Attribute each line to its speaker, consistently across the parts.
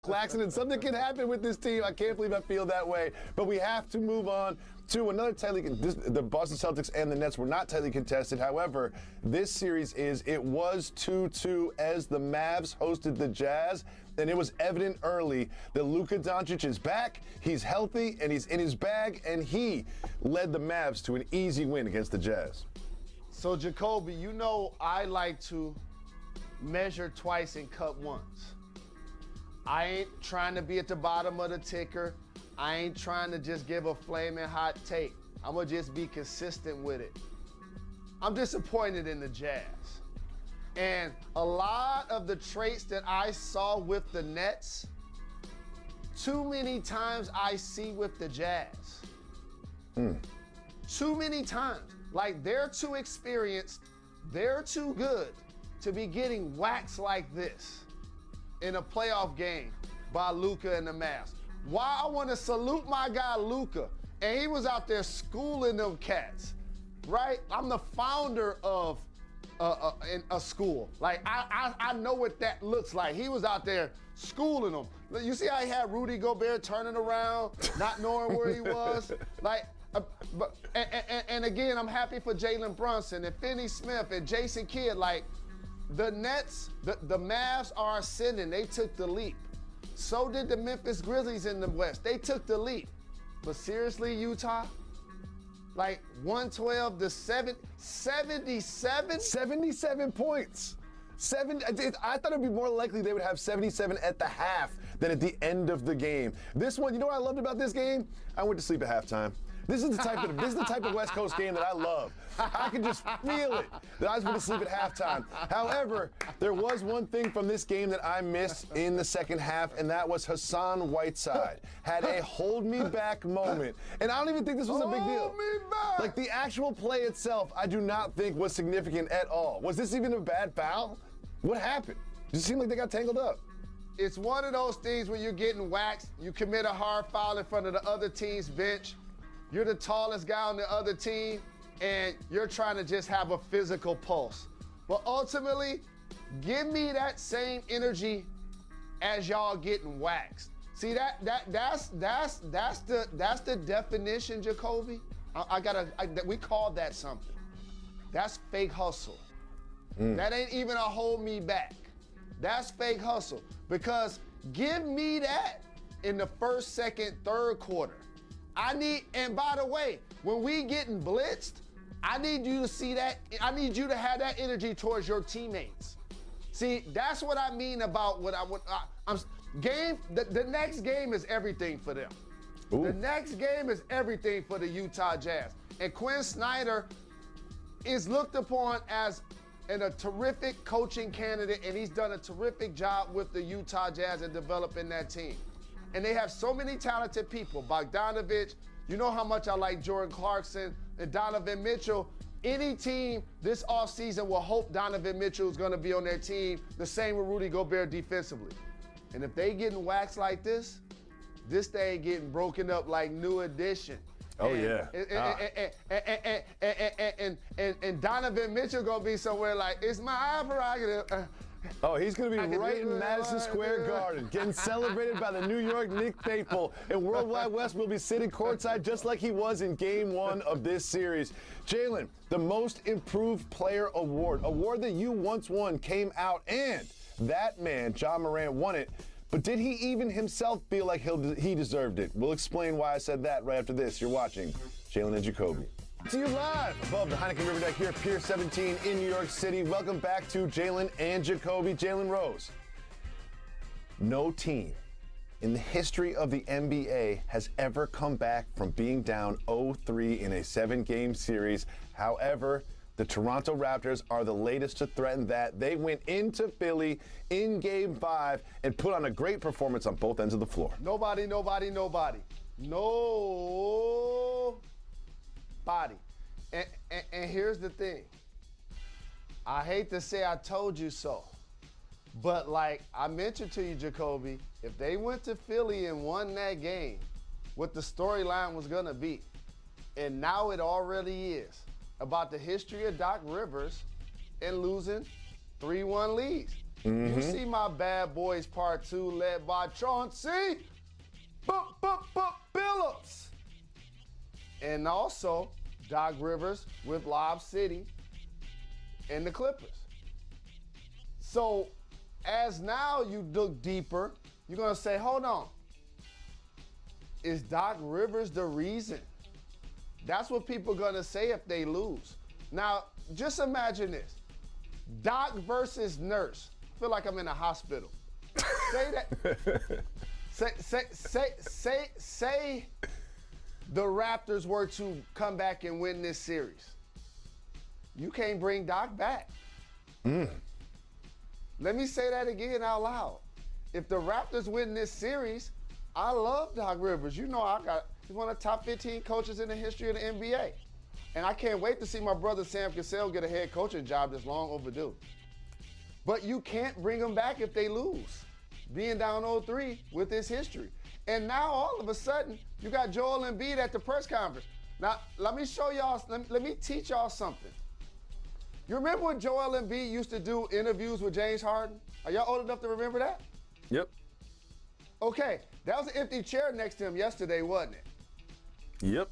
Speaker 1: Accident. Something can happen with this team. I can't believe I feel that way. But we have to move on to another tightly. The Boston Celtics and the Nets were not tightly contested. However, this series it was 2-2 as the Mavs hosted the Jazz, and it was evident early that Luka Doncic is back. He's healthy and he's in his bag, and he led the Mavs to an easy win against the Jazz.
Speaker 2: So Jacoby, you know I like to measure twice and cut once. I ain't trying to be at the bottom of the ticker. I ain't trying to just give a flaming hot take. I'm gonna just be consistent with it. I'm disappointed in the Jazz. And a lot of the traits that I saw with the Nets, too many times I see with the Jazz. Too many times. Like, they're too experienced, they're too good to be getting waxed like this in a playoff game by Luka and the Mavs. Why I want to salute my guy Luka, and he was out there schooling them cats, right? I'm the founder of a school. Like, I know what that looks like. He was out there schooling them. You see how he had Rudy Gobert turning around, not knowing where he was? Like, and again, I'm happy for Jalen Brunson and Finney Smith and Jason Kidd. Like, the Nets, the Mavs are ascending. They took the leap. So did the Memphis Grizzlies in the West. They took the leap. But seriously, Utah? Like 112 to 77?
Speaker 1: 77 points. I thought it'd be more likely they would have 77 at the half than at the end of the game. This one, you know what I loved about this game? I went to sleep at halftime. This is the type of West Coast game that I love. I could just feel it that I was going to sleep at halftime. However, there was one thing from this game that I missed in the second half, and that was Hassan Whiteside had a hold me back moment. And I don't even think this was a big deal.
Speaker 2: Hold me back.
Speaker 1: Like, the actual play itself, I do not think was significant at all. Was this even a bad foul? What happened? It just seemed like they got tangled up.
Speaker 2: It's one of those things where you're getting waxed, you commit a hard foul in front of the other team's bench, you're the tallest guy on the other team, and you're trying to just have a physical pulse. But ultimately, give me that same energy as y'all getting waxed. See, that's the definition, Jacoby. We call that something. That's fake hustle. That ain't even a hold me back. That's fake hustle. Because give me that in the first, second, third quarter. And by the way, when we getting blitzed, I need you to see that. I need you to have that energy towards your teammates. See, that's what I mean about the next game is everything for them. Ooh. The next game is everything for the Utah Jazz. And Quinn Snyder is looked upon as a terrific coaching candidate, and he's done a terrific job with the Utah Jazz in developing that team. And they have so many talented people. Bogdanovich, you know how much I like Jordan Clarkson and Donovan Mitchell. Any team this offseason will hope Donovan Mitchell is going to be on their team, the same with Rudy Gobert defensively. And if they getting waxed like this thing getting broken up like New Edition.
Speaker 1: Oh,
Speaker 2: And Donovan Mitchell gonna be somewhere like, it's my prerogative.
Speaker 1: He's going to be right in Madison Square Garden, getting celebrated by the New York Knicks faithful, and Worldwide West will be sitting courtside just like he was in Game 1 of this series. Jalen, the Most Improved Player award that you once won, came out, and that man, John Morant, won it. But did he even himself feel like he deserved it? We'll explain why I said that right after this. You're watching Jalen and Jacoby. To you live above the Heineken River Deck here at Pier 17 in New York City. Welcome back to Jalen and Jacoby. Jalen Rose. No team in the history of the NBA has ever come back from being down 0-3 in a 7-game series. However, the Toronto Raptors are the latest to threaten that. They went into Philly in Game 5 and put on a great performance on both ends of the floor.
Speaker 2: Nobody. And here's the thing. I hate to say I told you so, but like I mentioned to you, Jacoby, if they went to Philly and won that game, what the storyline was gonna be, and now it already is, about the history of Doc Rivers and losing 3-1 leads. You see my Bad Boys Part 2 led by Chauncey Billups. And also Doc Rivers with Lob City and the Clippers. So as now you look deeper, you're going to say, hold on. Is Doc Rivers the reason? That's what people are going to say if they lose. Now, just imagine this. Doc versus nurse. I feel like I'm in a hospital. Say that. say the Raptors were to come back and win this series. You can't bring Doc back. Let me say that again out loud. If the Raptors win this series, I love Doc Rivers. You know, he's one of the top 15 coaches in the history of the NBA. And I can't wait to see my brother Sam Cassell get a head coaching job that's long overdue. But you can't bring them back if they lose, being down 0-3 with this history. And now all of a sudden, you got Joel Embiid at the press conference. Now, let me show y'all, let me teach y'all something. You remember when Joel Embiid used to do interviews with James Harden? Are y'all old enough to remember that?
Speaker 1: Yep.
Speaker 2: Okay, that was an empty chair next to him yesterday, wasn't it?
Speaker 1: Yep.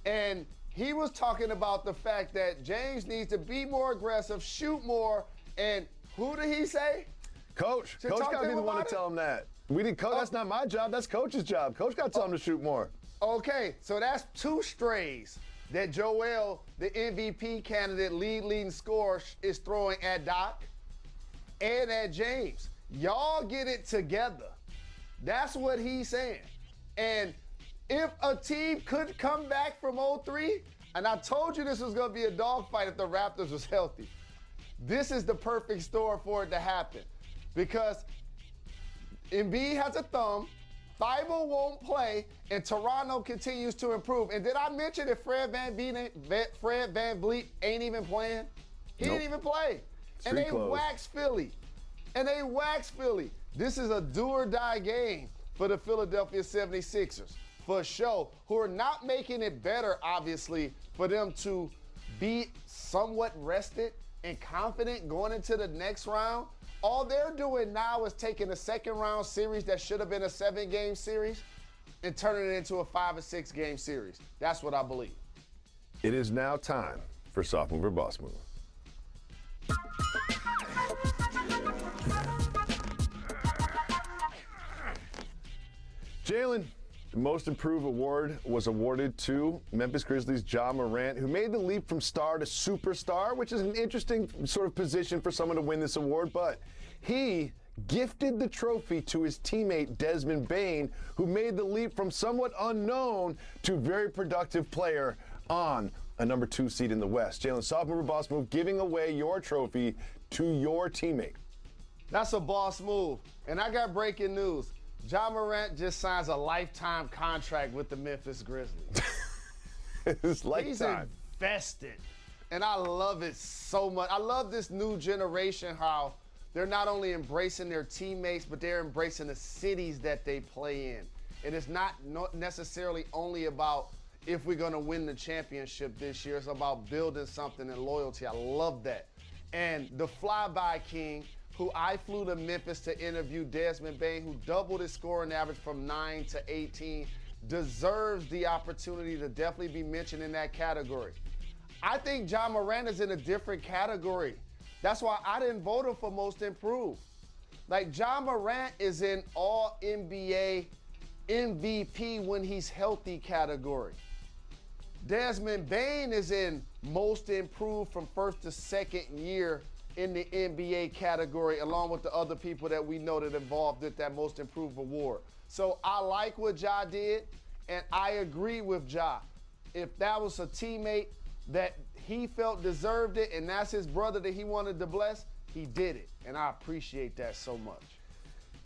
Speaker 2: And he was talking about the fact that James needs to be more aggressive, shoot more, and who did he say?
Speaker 1: Coach. Coach got to be the one to tell him that. That's not my job. That's Coach's job. Coach got to tell him to shoot more.
Speaker 2: Okay, so that's two strays that Joel, the MVP candidate, leading scorer, is throwing at Doc and at James. Y'all get it together. That's what he's saying. And if a team could come back from 0-3, and I told you this was going to be a dogfight if the Raptors was healthy, this is the perfect storm for it to happen. Because Embiid has a thumb, Thibault won't play, and Toronto continues to improve. And did I mention that Fred VanVleet ain't even playing? He didn't even play. And they waxed Philly. This is a do-or-die game for the Philadelphia 76ers, for sure, who are not making it better, obviously, for them to be somewhat rested and confident going into the next round. All they're doing now is taking a second-round series that should have been a 7-game series and turning it into a 5 or 6-game series. That's what I believe.
Speaker 1: It is now time for Soft Move or Boss Move. Jalen, the Most Improved Award was awarded to Memphis Grizzlies' Ja Morant, who made the leap from star to superstar, which is an interesting sort of position for someone to win this award, but he gifted the trophy to his teammate Desmond Bane, who made the leap from somewhat unknown to very productive player on a number 2 seed in the West. Jalen, Soft Move or Boss Move, giving away your trophy to your teammate.
Speaker 2: That's a boss move. And I got breaking news. Ja Morant just signs a lifetime contract with the Memphis Grizzlies.
Speaker 1: It's lifetime.
Speaker 2: He's invested. And I love it so much. I love this new generation, how they're not only embracing their teammates, but they're embracing the cities that they play in. And it's not necessarily only about if we're going to win the championship this year. It's about building something and loyalty. I love that. And the flyby king, who I flew to Memphis to interview, Desmond Bane, who doubled his scoring average from 9 to 18, deserves the opportunity to definitely be mentioned in that category. I think Ja Morant is in a different category. That's why I didn't vote him for Most Improved. Like, Ja Morant is in all NBA MVP when he's healthy category. Desmond Bane is in Most Improved from first to second year in the NBA category, along with the other people that we know that involved with that Most Improved award. So I like what Ja did, and I agree with Ja. If that was a teammate that he felt deserved it, and that's his brother that he wanted to bless, he did it. And I appreciate that so much.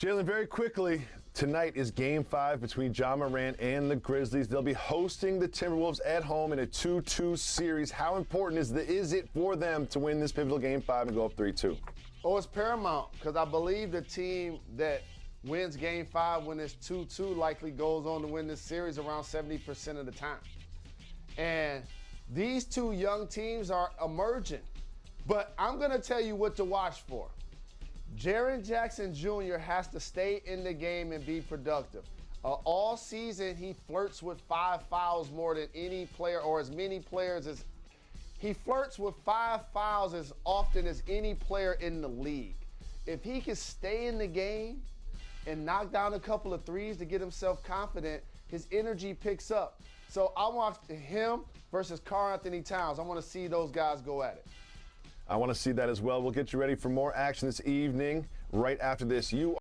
Speaker 1: Jalen, very quickly, tonight is Game 5 between Ja Morant and the Grizzlies. They'll be hosting the Timberwolves at home in a 2-2 series. How important is it for them to win this pivotal Game 5 and go up 3-2?
Speaker 2: Oh, it's paramount, because I believe the team that wins Game 5 when it's 2-2 likely goes on to win this series around 70% of the time. And these two young teams are emerging. But I'm going to tell you what to watch for. Jaren Jackson Jr. has to stay in the game and be productive. All season, he flirts with 5 fouls more than any player, or as many players as he flirts with 5 fouls as often as any player in the league. If he can stay in the game and knock down a couple of threes to get himself confident, his energy picks up. So I want him versus Karl Anthony Towns. I want to see those guys go at it.
Speaker 1: I want to see that as well. We'll get you ready for more action this evening right after this.